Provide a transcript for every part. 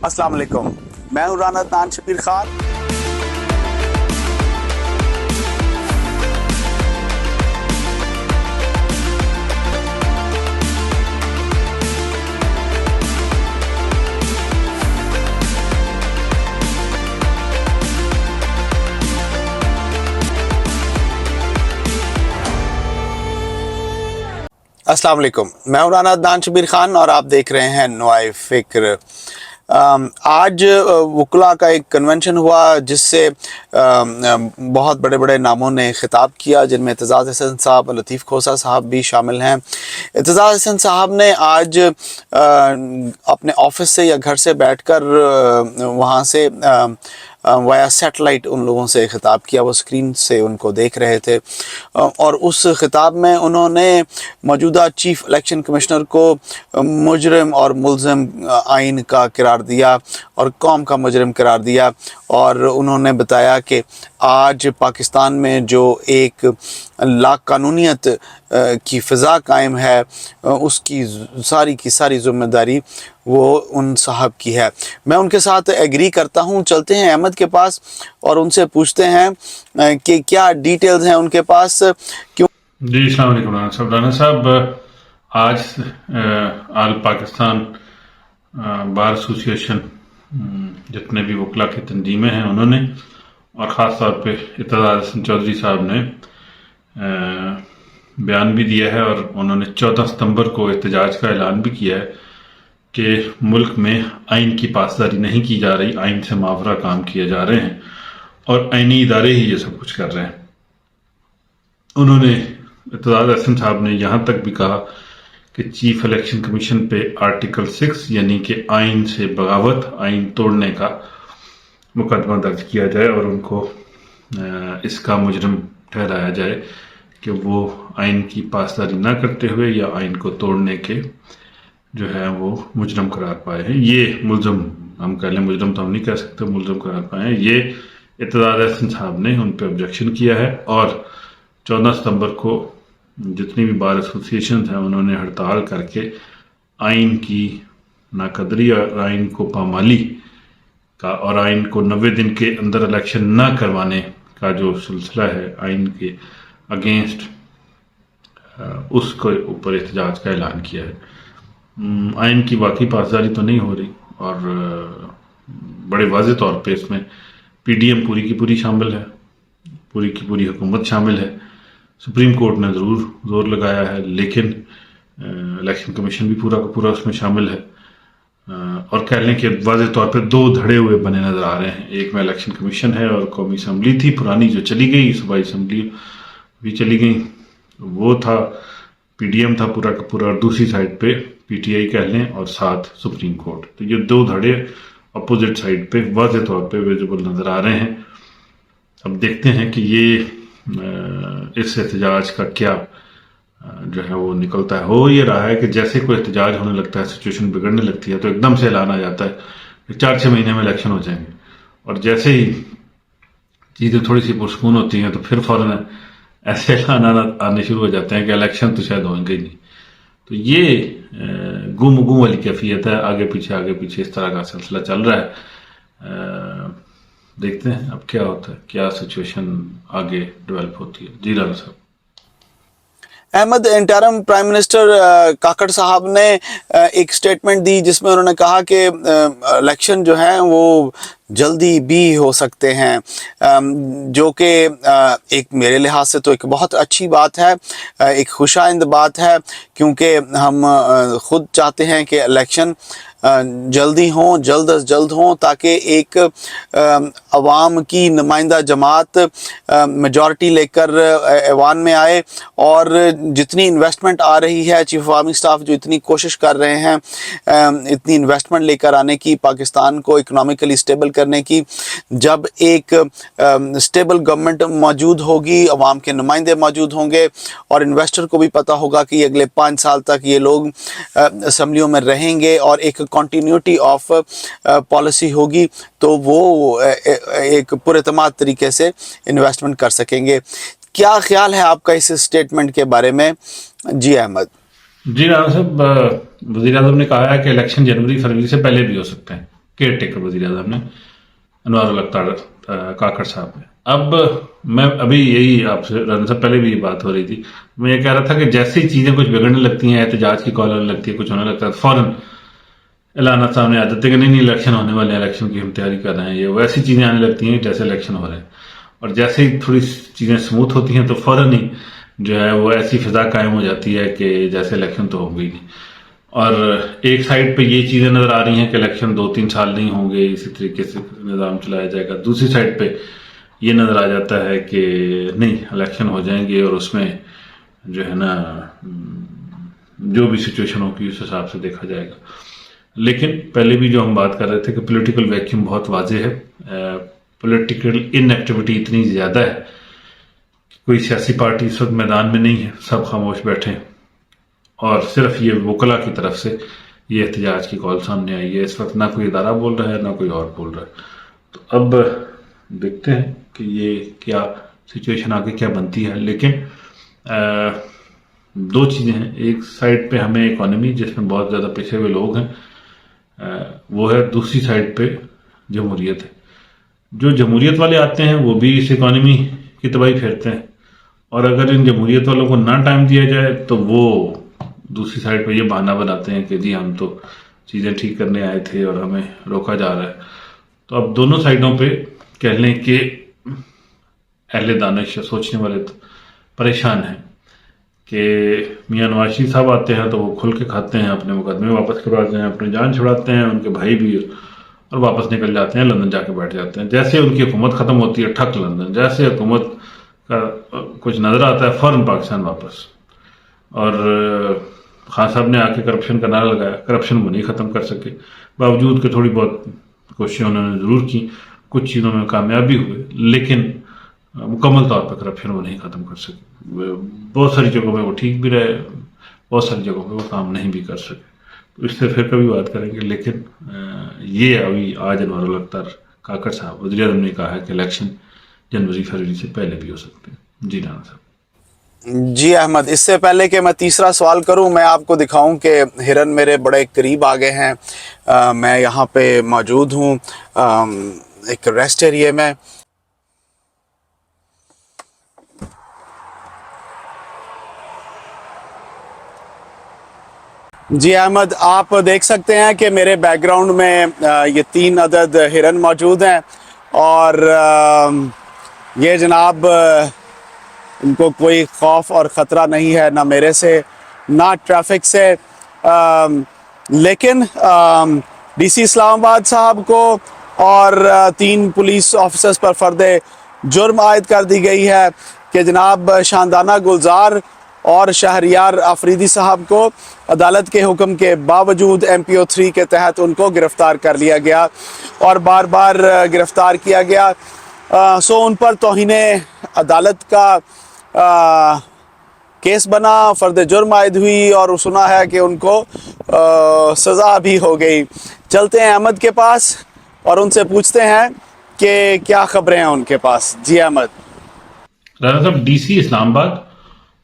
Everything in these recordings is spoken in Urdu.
السلام علیکم، میں ہوں رانا عدنان شبیر خان۔ السلام علیکم، میں ہوں رانا عدنان شبیر خان اور آپ دیکھ رہے ہیں نوائے فکر۔ آج وکلاء کا ایک کنونشن ہوا جس سے بہت بڑے بڑے ناموں نے خطاب کیا، جن میں اعتزاز احسن صاحب، لطیف کھوسہ صاحب بھی شامل ہیں۔ اعتزاز احسن صاحب نے آج اپنے آفس سے یا گھر سے بیٹھ کر وہاں سے وایا سیٹلائٹ ان لوگوں سے خطاب کیا، وہ اسکرین سے ان کو دیکھ رہے تھے، اور اس خطاب میں انہوں نے موجودہ چیف الیکشن کمشنر کو مجرم اور ملزم آئین کا قرار دیا اور قوم کا مجرم قرار دیا، اور انہوں نے بتایا کہ آج پاکستان میں جو ایک لا قانونیت کی فضا قائم ہے، اس کی ساری ذمہ داری وہ ان صاحب کی ہے۔ میں ان کے ساتھ ایگری کرتا ہوں۔ چلتے ہیں احمد کے پاس اور ان سے پوچھتے ہیں کہ کیا ڈیٹیلز ہیں ان کے پاس۔ کیوں جی السلام علیکم رانا صاحب، آج آل پاکستان بار ایسوسی ایشن جتنے بھی وکلاء کی تنظیمیں ہیں انہوں نے، اور خاص طور پہ اعتزاز احسن چودھری صاحب نے بیان بھی دیا ہے، اور انہوں نے 14 ستمبر کو احتجاج کا اعلان بھی کیا ہے کہ ملک میں آئین کی پاسداری نہیں کی جا رہی، آئین سے ماورا کام کیے جا رہے ہیں اور آئینی ادارے ہی یہ سب کچھ کر رہے ہیں۔ انہوں نے اعتزاز احسن صاحب نے یہاں تک بھی کہا کہ چیف الیکشن کمیشن پہ آرٹیکل 6 یعنی کہ آئین سے بغاوت، آئین توڑنے کا مقدمہ درج کیا جائے اور ان کو اس کا مجرم ٹھہرایا جائے کہ وہ آئین کی پاسداری نہ کرتے ہوئے یا آئین کو توڑنے کے جو ہے وہ مجرم قرار پائے ہیں۔ یہ ملزم، ہم کہہ لیں مجرم تو ہم نہیں کہہ سکتے، ملزم قرار پائے ہیں۔ یہ اعتزاز احسن صاحب نے ان پہ آبجیکشن کیا ہے، اور 14 ستمبر کو جتنی بھی بار ایسوسی ایشنز ہیں انہوں نے ہڑتال کر کے آئین کی ناقدری اور آئین کو پامالی کا اور آئین کو 90 دن کے اندر الیکشن نہ کروانے کا جو سلسلہ ہے آئین کے اگینسٹ، اس کے اوپر احتجاج کا اعلان کیا ہے۔ آئین کی واقعی پاسداری تو نہیں ہو رہی، اور بڑے واضح طور پہ اس میں پی ڈی ایم پوری کی پوری شامل ہے، پوری کی پوری حکومت شامل ہے۔ سپریم کورٹ نے ضرور زور لگایا ہے، لیکن الیکشن کمیشن بھی پورا کا پورا اس میں شامل ہے، اور کہہ لیں کہ واضح طور پہ دو دھڑے ہوئے بنے نظر آ رہے ہیں۔ ایک میں الیکشن کمیشن ہے، اور قومی اسمبلی تھی پرانی جو چلی گئی، صوبائی اسمبلی بھی چلی گئی، وہ تھا پی ڈی ایم تھا پورا کا پورا، اور دوسری سائڈ پہ پی ٹی آئی کہہ لیں اور ساتھ سپریم کورٹ۔ تو یہ دو دھڑے اپوزٹ سائڈ پہ واضح طور پہ ویزیبل نظر آ رہے ہیں۔ اب دیکھتے ہیں کہ یہ اس احتجاج کا کیا جو ہے وہ نکلتا ہے۔ ہو یہ رہا ہے کہ جیسے کوئی احتجاج ہونے لگتا ہے، سچویشن بگڑنے لگتی ہے، تو ایک دم سے اعلان آ جاتا ہے کہ 4-6 مہینے میں الیکشن ہو جائیں گے، اور جیسے ہی چیزیں تھوڑی سی پرسکون ہوتی ہیں تو پھر فوراً ایسے اعلان آنے شروع ہو جاتے ہیں کہ الیکشن تو شاید ہوئیں گے ہی نہیں۔ تو یہ گم گم والی کیفیت ہے، آگے پیچھے اس طرح کا سلسلہ چل رہا ہے۔ دیکھتے ہیں اب کیا ہوتا ہے، کیا سچویشن آگے ڈیولپ ہوتی ہے۔ جی رانا صاحب۔ Ahmed, interim prime minister Kakar صاحب نے ایک سٹیٹمنٹ دی جس میں انہوں نے کہا کہ الیکشن جو ہیں وہ جلدی بھی ہو سکتے ہیں، جو کہ ایک میرے لحاظ سے تو ایک بہت اچھی بات ہے، ایک خوشائند بات ہے، کیونکہ ہم خود چاہتے ہیں کہ الیکشن جلدی ہوں، جلد از جلد ہوں، تاکہ ایک عوام کی نمائندہ جماعت میجورٹی لے کر ایوان میں آئے، اور جتنی انویسٹمنٹ آ رہی ہے، چیف عوامی اسٹاف جو اتنی کوشش کر رہے ہیں اتنی انویسٹمنٹ لے کر آنے کی، پاکستان کو اکنامکلی اسٹیبل کرنے کی، جب ایک اسٹیبل گورنمنٹ موجود ہوگی، عوام کے نمائندے موجود ہوں گے، اور انویسٹر کو بھی پتہ ہوگا کہ اگلے 5 سال تک یہ لوگ اسمبلیوں میں رہیں گے اور ایک کنٹینیوٹی آف پالیسی ہوگی، تو وہ ایک پر اعتماد طریقے سے انویسٹمنٹ کر سکیں گے۔ کیا خیال ہے آپ کا اس اسٹیٹمنٹ کے بارے میں؟ جی احمد۔ جی رانا صاحب، وزیر اعظم نے کہا ہے کہ الیکشن جنوری فروری سے پہلے بھی ہو سکتے ہیں، کیئر ٹیکر وزیر اعظم نے انوار الختار کاکڑ صاحب نے. اب میں ابھی یہی آپ سے رانا صاحب پہلے بھی یہ بات ہو رہی تھی, میں یہ کہہ رہا تھا کہ جیسے ہی چیزیں کچھ بگڑنے لگتی ہیں, احتجاج کی کال آنے لگتی ہے, کچھ ہونے لگتا ہے, فوراً اعلانات سامنے آ جاتے ہیں کہ نہیں الیکشن ہونے والے ہیں, الیکشن کی ہم تیاری کر رہے ہیں. یہ ویسی چیزیں آنے لگتی ہیں جیسے الیکشن ہو رہے ہیں, اور جیسے ہی تھوڑی چیزیں سموتھ ہوتی ہیں تو فوراً ہی جو ہے وہ ایسی فضا قائم ہو جاتی ہے کہ جیسے الیکشن تو ہو گئی نہیں. اور ایک سائڈ پہ یہ چیزیں نظر آ رہی ہیں کہ الیکشن 2-3 سال نہیں ہوں گے, اسی طریقے سے نظام چلایا جائے گا. دوسری سائڈ پہ یہ نظر آ جاتا ہے کہ نہیں الیکشن ہو جائیں گے, اور اس میں جو ہے نا جو بھی سچویشن ہوگی اس حساب سے دیکھا جائے گا. لیکن پہلے بھی جو ہم بات کر رہے تھے کہ پولیٹیکل ویکیوم بہت واضح ہے, پولیٹیکل ان ایکٹیویٹی اتنی زیادہ ہے کہ کوئی سیاسی پارٹی اس وقت میدان میں نہیں ہے, سب خاموش بیٹھے ہیں, اور صرف یہ وکلا کی طرف سے یہ احتجاج کی کال سامنے آئی ہے. اس وقت نہ کوئی ادارہ بول رہا ہے نہ کوئی اور بول رہا ہے. تو اب دیکھتے ہیں کہ یہ کیا سچویشن آگے کیا بنتی ہے. لیکن دو چیزیں ہیں, ایک سائڈ پہ ہمیں اکانومی جس میں بہت زیادہ پیچھے ہوئے لوگ ہیں وہ ہے, دوسری سائڈ پہ جمہوریت ہے. جو جمہوریت والے آتے ہیں وہ بھی اس اکانومی کی تباہی پھیرتے ہیں, اور اگر ان جمہوریت والوں کو نہ ٹائم دیا جائے تو وہ دوسری سائڈ پہ یہ بہانہ بناتے ہیں کہ جی ہم تو چیزیں ٹھیک کرنے آئے تھے اور ہمیں روکا جا رہا ہے. تو اب دونوں سائڈوں پہ کہہ لیں کہ اہل دانش سوچنے والے تو پریشان ہیں کہ میاں نواز شریف صاحب آتے ہیں تو وہ کھل کے کھاتے ہیں, اپنے مقدمے واپس کرواتے ہیں, اپنی جان چھڑاتے ہیں, ان کے بھائی بھی, اور واپس نکل جاتے ہیں, لندن جا کے بیٹھ جاتے ہیں. جیسے ان کی حکومت ختم ہوتی ہے ٹھک لندن, جیسے حکومت کا کچھ نظر آتا ہے فوراً پاکستان واپس. اور خان صاحب نے آ کے کرپشن کا نعرہ لگایا, کرپشن وہ نہیں ختم کر سکے, باوجود کہ تھوڑی بہت کوششیں انہوں نے ضرور کی, کچھ چیزوں میں کامیابی ہوئے, لیکن مکمل طور پہ کرپشن وہ نہیں ختم کر سکے. بہت ساری جگہوں میں وہ ٹھیک بھی رہے, بہت ساری جگہوں پہ وہ کام نہیں بھی کر سکے. تو اس سے پھر کبھی بات کریں گے. لیکن یہ ابھی آج انوار الختار کاکڑ صاحب وزیر اعظم نے کہا ہے کہ الیکشن جنوری-فروری سے پہلے بھی ہو سکتے ہیں. جی رانا صاحب. جی احمد, اس سے پہلے کہ میں تیسرا سوال کروں, میں آپ کو دکھاؤں کہ ہرن میرے بڑے قریب آ گئے ہیں. میں یہاں پہ موجود ہوں ایک ریسٹ ایریے میں. جی احمد, آپ دیکھ سکتے ہیں کہ میرے بیک گراؤنڈ میں یہ 3 عدد ہرن موجود ہیں, اور یہ جناب ان کو کوئی خوف اور خطرہ نہیں ہے, نہ میرے سے نہ ٹریفک سے. لیکن ڈی سی اسلام آباد صاحب کو اور 3 پولیس آفیسرز پر فرد جرم عائد کر دی گئی ہے کہ جناب شاندانہ گلزار اور شہریار آفریدی صاحب کو عدالت کے حکم کے باوجود MPO 3 کے تحت ان کو گرفتار کر لیا گیا اور بار بار گرفتار کیا گیا. ان پر توہین عدالت کا کیس بنا, فرد جرم عائد ہوئی, اور سنا ہے کہ ان کو سزا بھی ہو گئی. چلتے ہیں احمد کے پاس اور ان سے پوچھتے ہیں کہ کیا خبریں ہیں ان کے پاس. جی احمد. رانا صاحب, ڈی سی اسلام آباد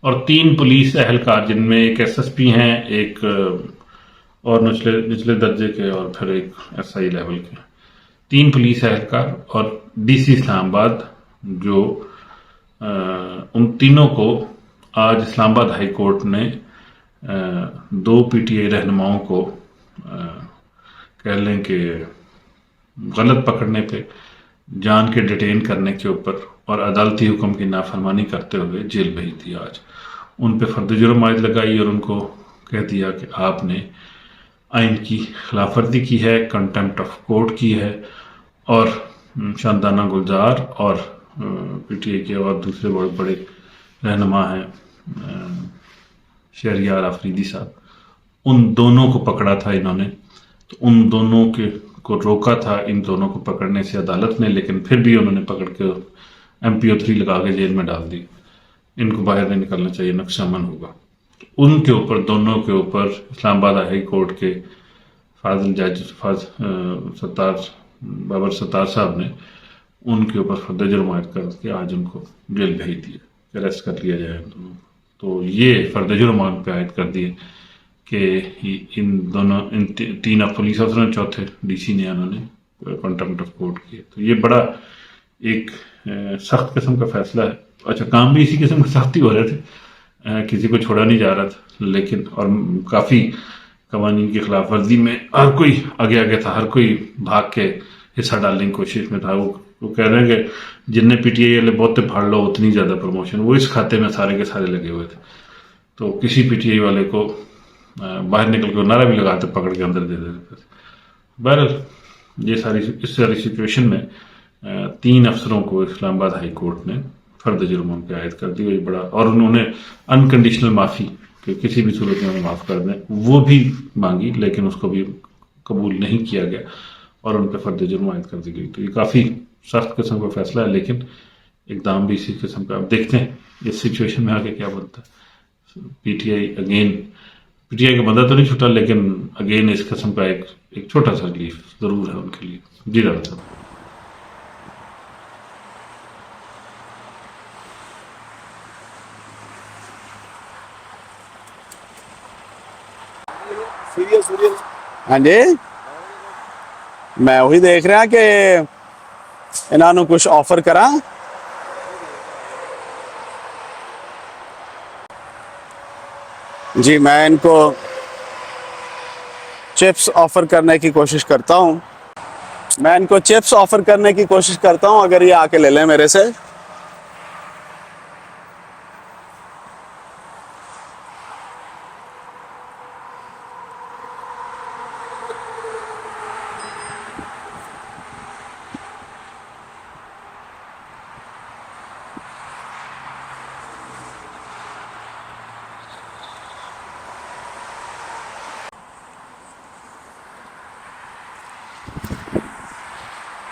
اور 3 پولیس اہلکار, جن میں ایک SSP ہیں, ایک اور نچلے درجے کے, اور پھر ایک SI لیول کے, 3 پولیس اہلکار اور ڈی سی اسلام آباد, جو ان تینوں کو آج اسلام آباد ہائی کورٹ نے 2 PTI رہنماؤں کو کہہ لیں کہ غلط پکڑنے پہ, جان کے ڈیٹین کرنے کے اوپر اور عدالتی حکم کی نافرمانی کرتے ہوئے جیل بھیج دیا. آج ان پہ فرد جرم عائد لگائی اور ان کو کہہ دیا کہ آپ نے آئین کی خلاف ورزی کی ہے, کنٹمپٹ آف کورٹ کی ہے, اور شاندانہ گلزار اور PTI کے اور دوسرے بڑے بڑے رہنما ہیں شہریار آفریدی صاحب, ان دونوں کو پکڑا تھا انہوں نے. تو ان دونوں کو روکا تھا ان دونوں کو پکڑنے سے عدالت نے, لیکن پھر بھی انہوں نے پکڑ کے MPO 3 لگا کے جیل میں ڈال دی. ان کو باہر نہیں نکلنا چاہیے, نقشہ من ہوگا. ان کے اوپر, دونوں کے اوپر اسلام آباد ہائی کورٹ کے فاضل جج بابر ستار صاحب نے ان کے اوپر فرد جرم عائد کر کے آج ان کو جیل بھیج دیا, اریسٹ کر لیا جائے. تو یہ فرد جرم ان پہ عائد کر دیے کہ ان دونوں تین پولیس افسروں نے، چوتھے ڈی سی نے انہوں نے کنٹمپٹ آف کورٹ کیا. تو یہ بڑا ایک سخت قسم کا فیصلہ ہے. اچھا، کام بھی اسی قسم کے سخت ہی ہو رہے تھے، کسی کو چھوڑا نہیں جا رہا تھا، لیکن اور کافی قوانین کی خلاف ورزی میں ہر کوئی آگے تھا، ہر کوئی بھاگ کے حصہ ڈالنے کی کوشش میں تھا. وہ کہہ رہے ہیں کہ جن نے پی ٹی آئی والے بہت پھاڑ لو اتنی زیادہ پروموشن، وہ اس کھاتے میں سارے کے سارے لگے ہوئے تھے. تو کسی پی ٹی آئی والے کو باہر نکل کے نعرہ بھی لگاتے پکڑ کے اندر دے دیتے تھے. بہرحال یہ اس ساری سچویشن میں 3 افسروں کو اسلام آباد ہائی کورٹ نے فرد جرم ان پہ عائد کر دی. یہ بڑا، اور انہوں نے انکنڈیشنل معافی کہ کسی بھی صورت میں معاف کر دیں وہ بھی مانگی، لیکن اس کو بھی قبول نہیں کیا گیا اور ان پہ فرد جرم عائد کر دی گئی. تو یہ کافی سخت قسم کا فیصلہ ہے، لیکن اقدام بھی اسی قسم کا. اب دیکھتے ہیں اس سچویشن میں آگے کیا بنتا ہے. پی ٹی آئی کا بندہ تو نہیں چھوٹا، لیکن اگین اس قسم کا ایک چھوٹا سا ریلیف ضرور ہے ان کے لیے. جی ڈاکٹر صاحب. ہاں جی، میں وہی دیکھ رہا کہ انہوں نے کچھ آفر کرا. جی میں ان کو چپس آفر کرنے کی کوشش کرتا ہوں. اگر یہ آ کے لے لیں میرے سے.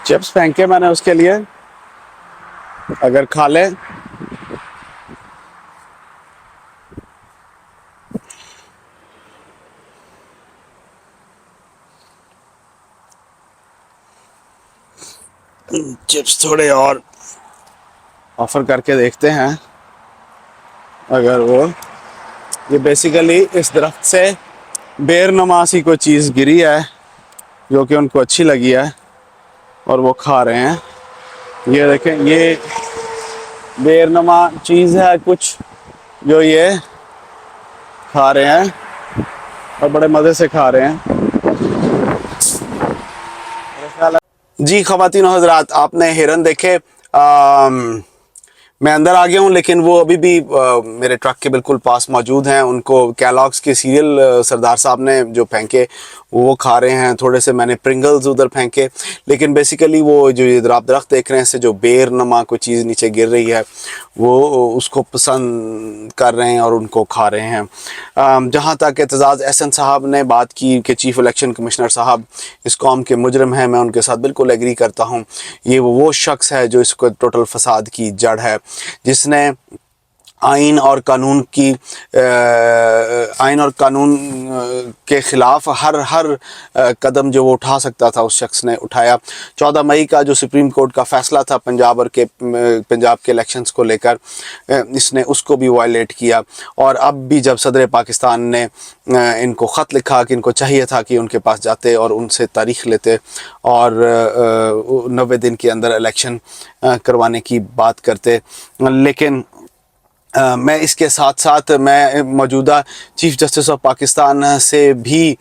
چپس پھینکے میں نے اس کے لیے، اگر کھا لے. چپس تھوڑے اور آفر کر کے دیکھتے ہیں. اگر وہ یہ بیسیکلی اس درخت سے بیر نما سی کوئی چیز گری ہے جو کہ ان کو اچھی لگی ہے اور وہ کھا رہے ہیں. یہ دیکھیں، یہ بیر نما چیز ہے کچھ جو یہ کھا رہے ہیں اور بڑے مزے سے کھا رہے ہیں. جی خواتین و حضرات، آپ نے ہرن دیکھے. میں اندر آ گیا ہوں، لیکن وہ ابھی بھی میرے ٹرک کے بالکل پاس موجود ہیں. ان کو کیلاگس کے سیریل سردار صاحب نے جو پھینکے وہ کھا رہے ہیں. تھوڑے سے میں نے پرنگلز ادھر پھینکے، لیکن بیسیکلی وہ جو ادھر آپ درخت دیکھ رہے ہیں سے جو بیر نما کوئی چیز نیچے گر رہی ہے وہ اس کو پسند کر رہے ہیں اور ان کو کھا رہے ہیں. جہاں تک اعتزاز احسن صاحب نے بات کی کہ چیف الیکشن کمشنر صاحب اس قوم کے مجرم ہیں، میں ان کے ساتھ بالکل ایگری کرتا ہوں. یہ وہ شخص ہے جو اس کو ٹوٹل فساد کی جڑ ہے، جس نے آئین اور قانون کے خلاف ہر قدم جو وہ اٹھا سکتا تھا اس شخص نے اٹھایا. 14 مئی کا جو سپریم کورٹ کا فیصلہ تھا پنجاب کے الیکشنز کو لے کر، اس نے اس کو بھی وائلیٹ کیا. اور اب بھی جب صدر پاکستان نے ان کو خط لکھا کہ ان کو چاہیے تھا کہ ان کے پاس جاتے اور ان سے تاریخ لیتے اور 90 دن کے اندر الیکشن کروانے کی بات کرتے. لیکن میں اس کے ساتھ ساتھ میں موجودہ چیف جسٹس آف پاکستان سے بھی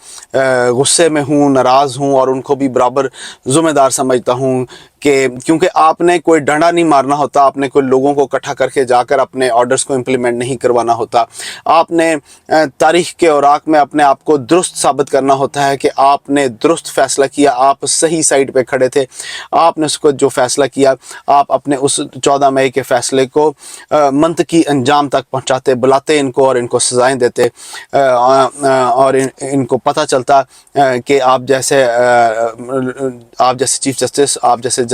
غصے میں ہوں، ناراض ہوں، اور ان کو بھی برابر ذمہ دار سمجھتا ہوں کہ کیونکہ آپ نے کوئی ڈنڈا نہیں مارنا ہوتا، آپ نے کوئی لوگوں کو اکٹھا کر کے جا کر اپنے آرڈرز کو امپلیمنٹ نہیں کروانا ہوتا. آپ نے تاریخ کے اوراق میں اپنے آپ کو درست ثابت کرنا ہوتا ہے کہ آپ نے درست فیصلہ کیا، آپ صحیح سائڈ پہ کھڑے تھے، آپ نے اس کو جو فیصلہ کیا، آپ اپنے اس 14 مئی کے فیصلے کو منطقی انجام تک پہنچاتے، بلاتے ان کو اور ان کو سزائیں دیتے، اور ان کو پتہ چلتا کہ آپ جیسے چیف جسٹس، آپ جیسے